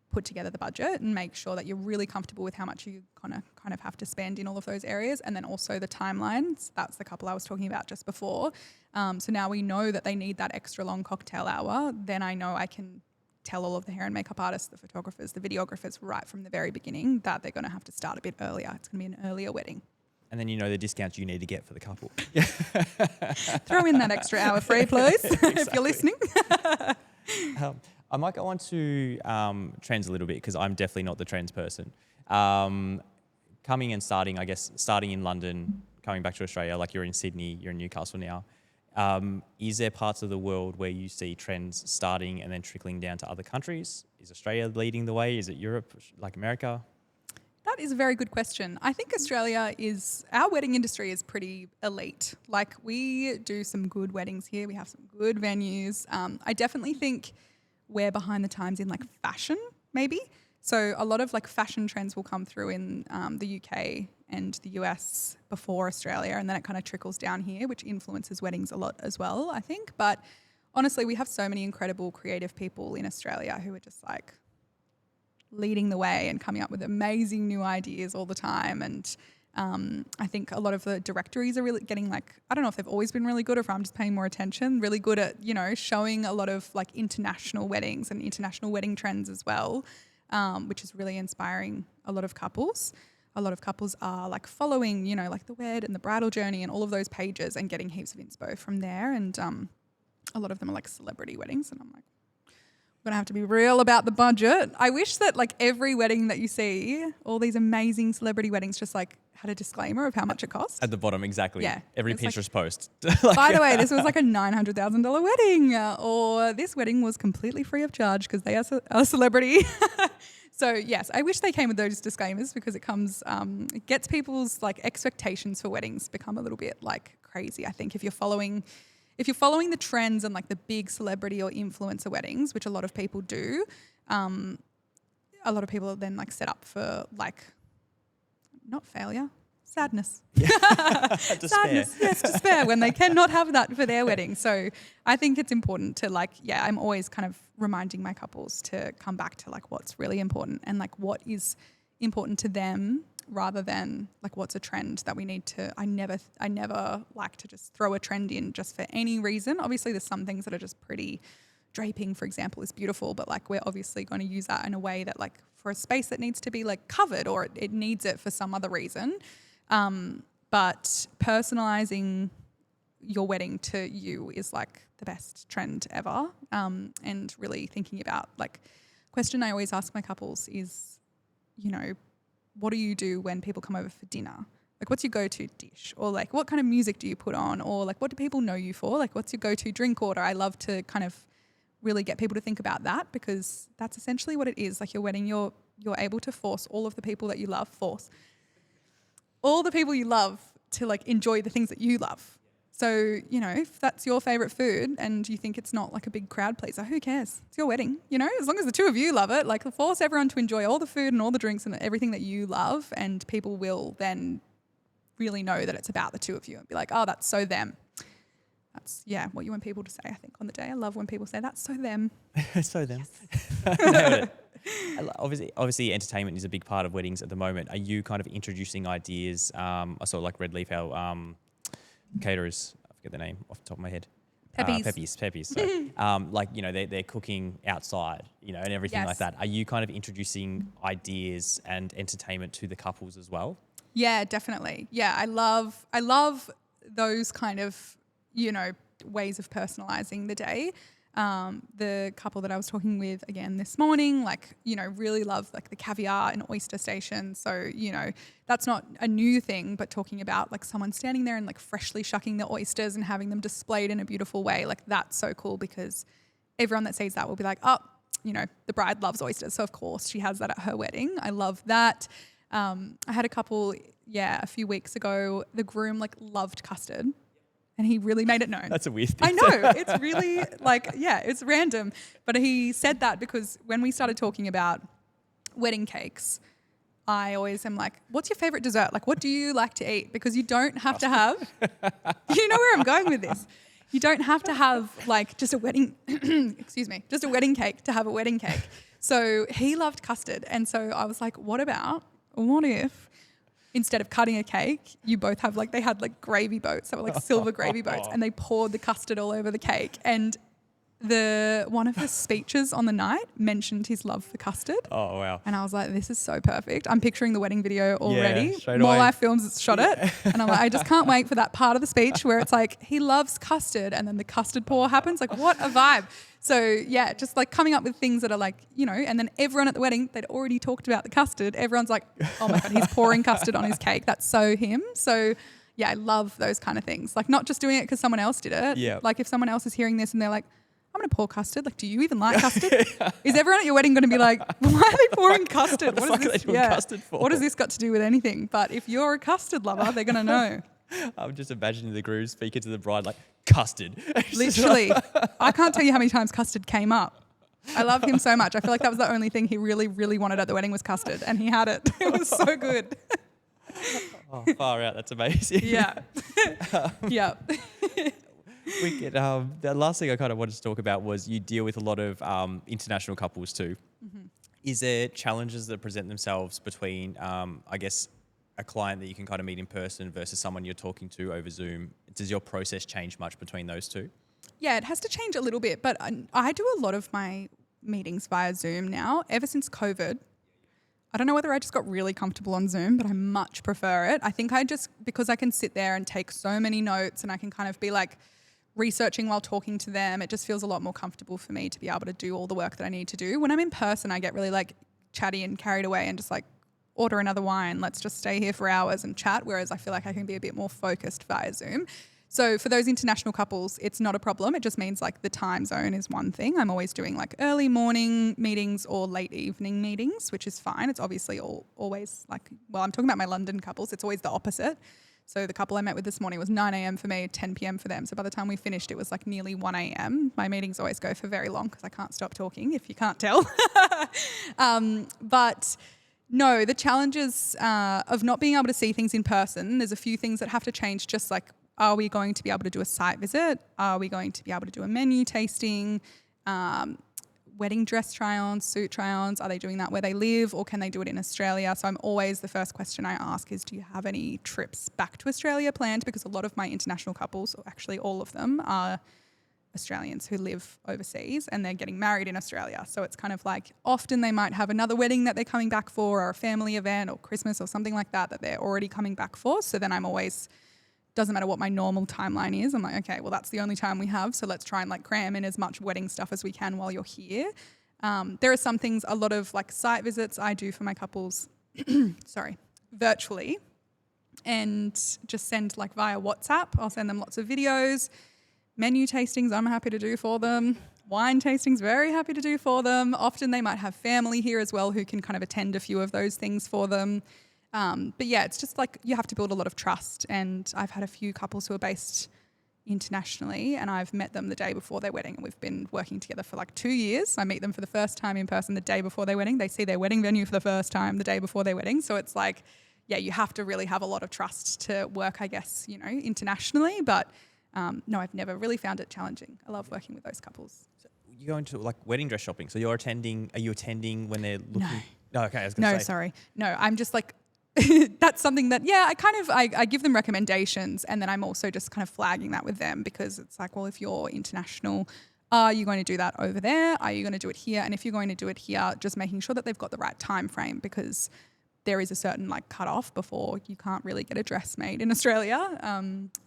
Speaker 2: put together the budget and make sure that you're really comfortable with how much you kind of have to spend in all of those areas. And then also the timelines. That's the couple I was talking about just before. So now we know that they need that extra long cocktail hour. Then I know I can tell all of the hair and makeup artists, the photographers, the videographers right from the very beginning that they're going to have to start a bit earlier. It's going to be an earlier wedding.
Speaker 1: And then the discounts you need to get for the couple.
Speaker 2: Throw in that extra hour free, please, if you're listening.
Speaker 1: I might go on to trends a little bit, because I'm definitely not the trends person. Coming and starting in London, coming back to Australia, like you're in Sydney, you're in Newcastle now. Is there parts of the world where you see trends starting and then trickling down to other countries? Is Australia leading the way? Is it Europe, like America?
Speaker 2: That is a very good question. I think our wedding industry is pretty elite. Like, we do some good weddings here. We have some good venues. I definitely think we're behind the times in like fashion, maybe. So a lot of like fashion trends will come through in the UK and the US before Australia, and then it kind of trickles down here, which influences weddings a lot as well, I think. But honestly, we have so many incredible creative people in Australia who are just like leading the way and coming up with amazing new ideas all the time. And I think a lot of the directories are really getting like, I don't know if they've always been really good or if I'm just paying more attention, really good at, you know, showing a lot of like international weddings and international wedding trends as well, which is really inspiring a lot of couples. A lot of couples are like following, you know, like the wed and the bridal journey and all of those pages and getting heaps of inspo from there. And a lot of them are like celebrity weddings. And I'm like, we're going to have to be real about the budget. I wish that like every wedding that you see, all these amazing celebrity weddings, just like had a disclaimer of how much it costs.
Speaker 1: At the bottom, exactly.
Speaker 2: Yeah.
Speaker 1: Every
Speaker 2: It's
Speaker 1: Pinterest post.
Speaker 2: By the way, this was like a $900,000 wedding, or this wedding was completely free of charge because they are a celebrity. So yes, I wish they came with those disclaimers because it gets people's like expectations for weddings become a little bit like crazy. I think if you're following the trends and like the big celebrity or influencer weddings, which a lot of people do, a lot of people are then like set up for like not failure, sadness. Sadness, yes, despair when they cannot have that for their wedding. So I think it's important to like, I'm always kind of reminding my couples to come back to like what's really important and like what is important to them rather than like what's a trend that we need to. I never like to just throw a trend in just for any reason. Obviously there's some things that are just pretty. Draping, for example, is beautiful, but like we're obviously going to use that in a way that like for a space that needs to be like covered or it needs it for some other reason. But personalizing your wedding to you is like the best trend ever. And really thinking about like question I always ask my couples is, you know, what do you do when people come over for dinner? Like what's your go-to dish? Or like what kind of music do you put on? Or like what do people know you for? Like what's your go-to drink order? I love to kind of really get people to think about that because that's essentially what it is. Like your wedding, you're able to force all of the people that you love, all the people you love to like enjoy the things that you love. So, you know, if that's your favorite food and you think it's not like a big crowd pleaser, who cares? It's your wedding, you know, as long as the two of you love it, like force everyone to enjoy all the food and all the drinks and everything that you love, and people will then really know that it's about the two of you and be like, oh, that's so them. That's, what you want people to say, I think, on the day. I love when people say, that's so them.
Speaker 1: So them.
Speaker 2: Yes.
Speaker 1: Obviously, entertainment is a big part of weddings at the moment. Are you kind of introducing ideas? I saw like Red Leaf, our caterers, I forget the name off the top of my head. Peppies. So, like, you know, they're cooking outside, you know, and everything like that. Are you kind of introducing ideas and entertainment to the couples as well?
Speaker 2: Yeah, definitely. Yeah, I love those kind of, you know, ways of personalizing the day. The couple that I was talking with again this morning, like, you know, really love like the caviar and oyster station. So, you know, that's not a new thing, but talking about like someone standing there and like freshly shucking the oysters and having them displayed in a beautiful way. Like that's so cool because everyone that sees that will be like, oh, you know, the bride loves oysters. So of course she has that at her wedding. I love that. I had a couple, a few weeks ago, the groom like loved custard. And he really made it known.
Speaker 1: That's a weird thing.
Speaker 2: I know. It's really like, it's random. But he said that because when we started talking about wedding cakes, I always am like, what's your favorite dessert? Like, what do you like to eat? Because you don't have to have, you know where I'm going with this. You don't have to have like just a wedding, just a wedding cake to have a wedding cake. So he loved custard. And so I was like, what if instead of cutting a cake, you both have like, they had like gravy boats that were like silver gravy boats, and they poured the custard all over the cake. And one of his speeches on the night mentioned his love for custard.
Speaker 1: Oh, wow.
Speaker 2: And I was like, this is so perfect. I'm picturing the wedding video already.
Speaker 1: Yeah, straight
Speaker 2: More
Speaker 1: away.
Speaker 2: Life Films shot it. And I'm like, I just can't wait for that part of the speech where it's like, he loves custard, and then the custard pour happens. Like, what a vibe. So yeah, just like coming up with things that are like, you know, and then everyone at the wedding, they'd already talked about the custard. Everyone's like, oh my God, he's pouring custard on his cake. That's so him. So yeah, I love those kind of things. Like not just doing it because someone else did it.
Speaker 1: Yeah.
Speaker 2: Like if someone else is hearing this and they're like, I'm going to pour custard. Like, do you even like custard? Is everyone at your wedding going to be like, why are they pouring custard?
Speaker 1: What the fuck are they doing custard for?
Speaker 2: What has this got to do with anything? But if you're a custard lover, they're going to know.
Speaker 1: I'm just imagining the groom speaking to the bride like, custard.
Speaker 2: Literally. I can't tell you how many times custard came up. I love him so much. I feel like that was the only thing he really, really wanted at the wedding was custard, and he had it. It was so good.
Speaker 1: Oh, far out. That's amazing.
Speaker 2: Yeah. Yeah.
Speaker 1: We get, the last thing I kind of wanted to talk about was you deal with a lot of international couples too. Mm-hmm. Is there challenges that present themselves between, I guess, a client that you can kind of meet in person versus someone you're talking to over Zoom? Does your process change much between those two?
Speaker 2: Yeah, it has to change a little bit, but I do a lot of my meetings via Zoom now, ever since COVID. I don't know whether I just got really comfortable on Zoom, but I much prefer it. I think because I can sit there and take so many notes and I can kind of be like researching while talking to them, it just feels a lot more comfortable for me to be able to do all the work that I need to do. When I'm in person, I get really like chatty and carried away and just like order another wine. Let's just stay here for hours and chat, whereas I feel like I can be a bit more focused via Zoom. So for those international couples, it's not a problem. It just means like the time zone is one thing. I'm always doing like early morning meetings or late evening meetings, which is fine. It's obviously always like, well, I'm talking about my London couples. It's always the opposite. So the couple I met with this morning was 9 a.m. for me, 10 p.m. for them. So by the time we finished, it was like nearly 1 a.m. My meetings always go for very long because I can't stop talking, if you can't tell. But no, the challenges of not being able to see things in person, there's a few things that have to change, just like, are we going to be able to do a site visit? Are we going to be able to do a menu tasting? Wedding dress try-ons, suit try-ons? Are they doing that where they live, or can they do it in Australia? So I'm always, the first question I ask is, do you have any trips back to Australia planned? Because a lot of my international couples, or actually all of them, are Australians who live overseas and they're getting married in Australia. So it's kind of like often they might have another wedding that they're coming back for, or a family event or Christmas or something like that they're already coming back for. So then I'm always, doesn't matter what my normal timeline is, I'm like, okay, well, that's the only time we have, so let's try and like cram in as much wedding stuff as we can while you're here. There are some things, a lot of like site visits I do for my couples, virtually, and just send like via WhatsApp. I'll send them lots of videos. Menu tastings I'm happy to do for them. Wine tastings, very happy to do for them. Often they might have family here as well who can kind of attend a few of those things for them. But yeah, it's just like you have to build a lot of trust, and I've had a few couples who are based internationally and I've met them the day before their wedding, and we've been working together for like 2 years. I meet them for the first time in person the day before their wedding. They see their wedding venue for the first time the day before their wedding. So it's like, yeah, you have to really have a lot of trust to work, I guess, you know, internationally. But no, I've never really found it challenging. I love working with those couples.
Speaker 1: So you go into like wedding dress shopping. So are you attending when they're looking?
Speaker 2: No.
Speaker 1: Oh, okay, I was going to say.
Speaker 2: No, sorry. No, I'm just like, that's something that, yeah, I give them recommendations, and then I'm also just kind of flagging that with them, because it's like, well, if you're international, are you going to do that over there? Are you going to do it here? And if you're going to do it here, just making sure that they've got the right time frame, because there is a certain like cutoff before you can't really get a dress made in Australia,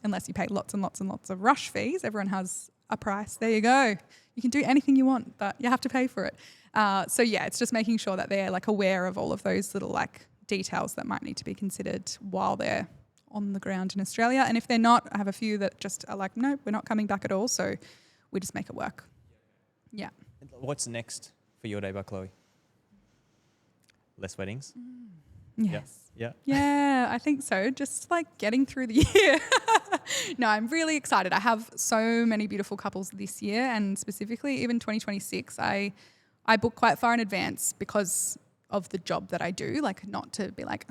Speaker 2: unless you pay lots and lots and lots of rush fees. Everyone has a price. There you go. You can do anything you want, but you have to pay for it. So yeah, it's just making sure that they're like aware of all of those little like details that might need to be considered while they're on the ground in Australia. And if they're not, I have a few that just are like, no, we're not coming back at all. So we just make it work. Yeah.
Speaker 1: What's next for Your Day by Chloe? Less weddings?
Speaker 2: Yes.
Speaker 1: Yeah.
Speaker 2: Yeah, I think so. Just like getting through the year. No, I'm really excited. I have so many beautiful couples this year, and specifically even 2026. I book quite far in advance because of the job that I do, like not to be like,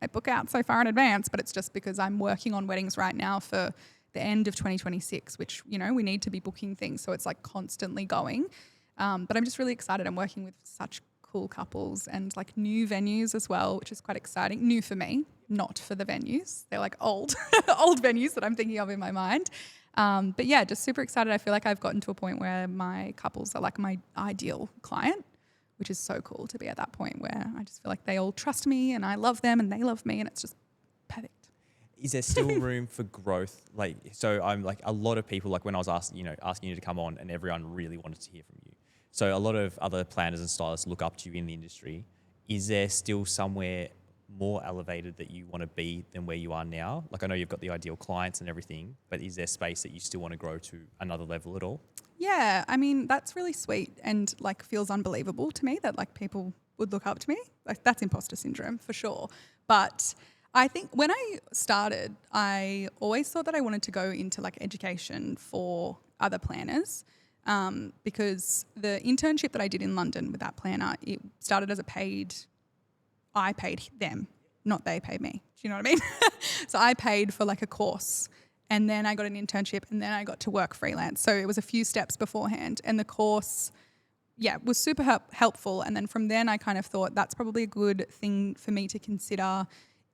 Speaker 2: I book out so far in advance, but it's just because I'm working on weddings right now for the end of 2026, which, you know, we need to be booking things. So it's like constantly going. But I'm just really excited. I'm working with such cool couples and like new venues as well, which is quite exciting. New for me, not for the venues. They're like old venues that I'm thinking of in my mind. But yeah, just super excited. I feel like I've gotten to a point where my couples are like my ideal client, which is so cool to be at that point where I just feel like they all trust me and I love them and they love me, and it's just perfect.
Speaker 1: Is there still room for growth? Like, so I'm like, a lot of people, like when I was asking you to come on, and everyone really wanted to hear from you. So a lot of other planners and stylists look up to you in the industry. Is there still somewhere more elevated that you want to be than where you are now? Like, I know you've got the ideal clients and everything, but is there space that you still want to grow to another level at all?
Speaker 2: Yeah, I mean, that's really sweet and like feels unbelievable to me that like people would look up to me. Like that's imposter syndrome for sure. But I think when I started, I always thought that I wanted to go into like education for other planners, because the internship that I did in London with that planner, it started as I paid them, not they paid me. Do you know what I mean? So I paid for like a course, and then I got an internship, and then I got to work freelance. So it was a few steps beforehand, and the course, was super helpful. And then from then I kind of thought that's probably a good thing for me to consider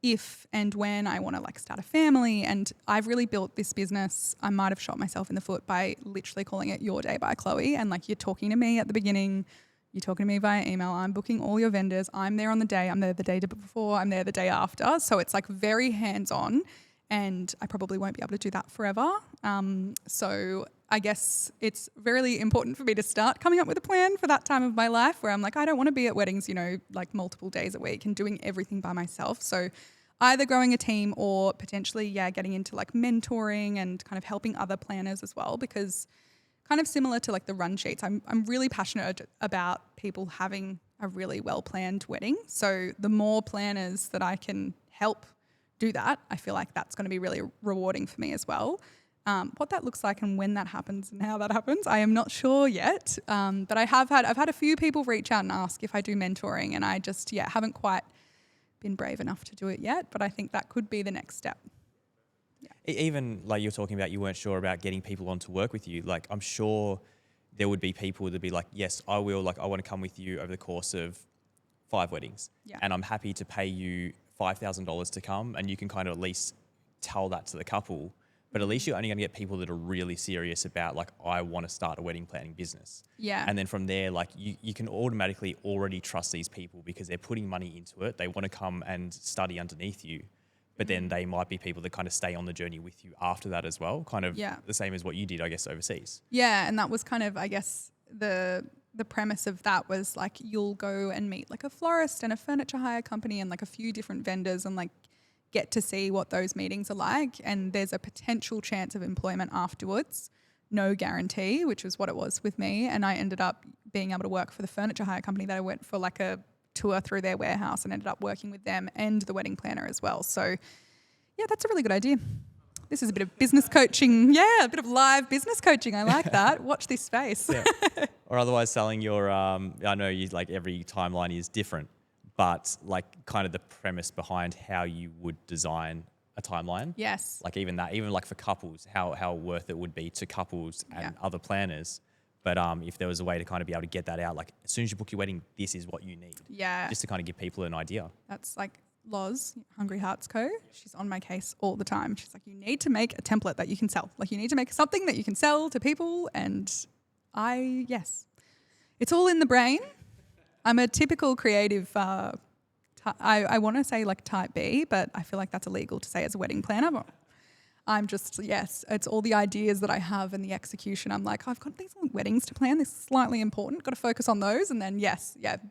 Speaker 2: if and when I want to like start a family. And I've really built this business. I might have shot myself in the foot by literally calling it Your Day by Chloe. And like, you're talking to me at the beginning, you're talking to me via email, I'm booking all your vendors, I'm there on the day, I'm there the day before, I'm there the day after. So it's like very hands-on, and I probably won't be able to do that forever. So I guess it's really important for me to start coming up with a plan for that time of my life where I'm like, I don't want to be at weddings, like multiple days a week and doing everything by myself. So either growing a team or potentially, getting into like mentoring and kind of helping other planners as well, because kind of similar to like the Runsheets, I'm really passionate about people having a really well-planned wedding. So the more planners that I can help do that, I feel like that's going to be really rewarding for me as well. What that looks like and when that happens and how that happens, I am not sure yet. But I've had a few people reach out and ask if I do mentoring, and I just haven't quite been brave enough to do it yet. But I think that could be the next step.
Speaker 1: Even like you're talking about, you weren't sure about getting people on to work with you. Like, I'm sure there would be people that'd be like, yes, I will. Like, I want to come with you over the course of 5 weddings, and I'm happy to pay you $5,000 to come, and you can kind of at least tell that to the couple. But at least you're only going to get people that are really serious about like, I want to start a wedding planning business.
Speaker 2: Yeah.
Speaker 1: And then from there, like you can automatically already trust these people because they're putting money into it. They want to come and study underneath you. But then they might be people that kind of stay on the journey with you after that as well. Kind of the same as what you did, I guess, overseas. Yeah.
Speaker 2: And that was kind of, I guess, the premise of that was like, you'll go and meet like a florist and a furniture hire company and like a few different vendors and like get to see what those meetings are like. And there's a potential chance of employment afterwards. No guarantee, which was what it was with me. And I ended up being able to work for the furniture hire company that I went for like a tour through their warehouse and ended up working with them and the wedding planner as well. So that's a really good idea. This is a bit of business coaching. A bit of live business coaching. I like that. Watch this space.
Speaker 1: Or otherwise selling your, I know you like every timeline is different, but like kind of the premise behind how you would design a timeline.
Speaker 2: Yes.
Speaker 1: Like even like for couples, how worth it would be to couples and other planners. But if there was a way to kind of be able to get that out, like as soon as you book your wedding, this is what you need.
Speaker 2: Yeah.
Speaker 1: Just to kind of give people an idea.
Speaker 2: That's like Loz, Hungry Hearts Co. She's on my case all the time. She's like, you need to make a template that you can sell. Like you need to make something that you can sell to people. And it's all in the brain. I'm a typical creative, I want to say like type B, but I feel like that's illegal to say as a wedding planner. But I'm just, it's all the ideas that I have and the execution. I'm like, I've got these weddings to plan. This is slightly important. Got to focus on those. And then,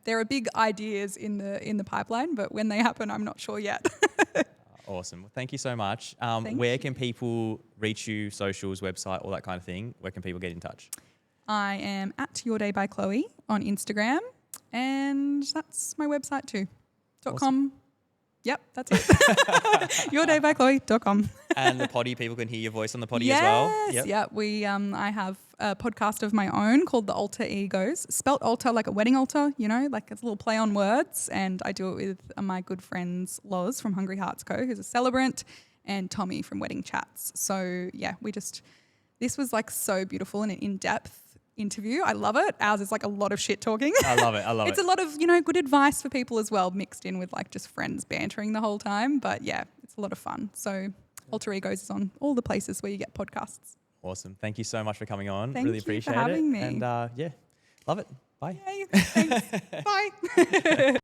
Speaker 2: there are big ideas in the pipeline, but when they happen, I'm not sure yet.
Speaker 1: Awesome. Well, thank you so much.
Speaker 2: Thank
Speaker 1: where
Speaker 2: you.
Speaker 1: can people reach you, socials, website, all that kind of thing? Where can people get in touch?
Speaker 2: I am at Your Day by Chloe on Instagram, and that's my website too. .com. Yep, that's it. yourdaybychloe.com.
Speaker 1: And the potty, people can hear your voice on the potty as well.
Speaker 2: Yes, I have a podcast of my own called The Alter Egos, spelt altar like a wedding altar, like it's a little play on words. And I do it with my good friends Loz from Hungry Hearts Co., who's a celebrant, and Tommy from Wedding Chats. So this was like so beautiful and an in-depth interview. I love it. Ours is like a lot of shit talking.
Speaker 1: I love it.
Speaker 2: It's a lot of, good advice for people as well, mixed in with like just friends bantering the whole time. But it's a lot of fun. So Alter Egos is on all the places where you get podcasts.
Speaker 1: Awesome. Thank you so much for coming on.
Speaker 2: Thank
Speaker 1: really
Speaker 2: you
Speaker 1: appreciate
Speaker 2: for having me.
Speaker 1: And love it. Bye.
Speaker 2: Yay. Thanks. Bye.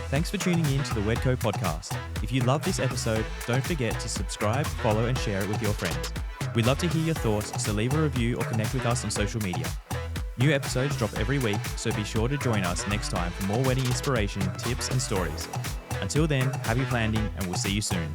Speaker 1: Thanks for tuning in to the Wedco podcast. If you love this episode, don't forget to subscribe, follow, and share it with your friends. We'd love to hear your thoughts, so leave a review or connect with us on social media. New episodes drop every week, so be sure to join us next time for more wedding inspiration, tips, and stories. Until then, happy planning and we'll see you soon.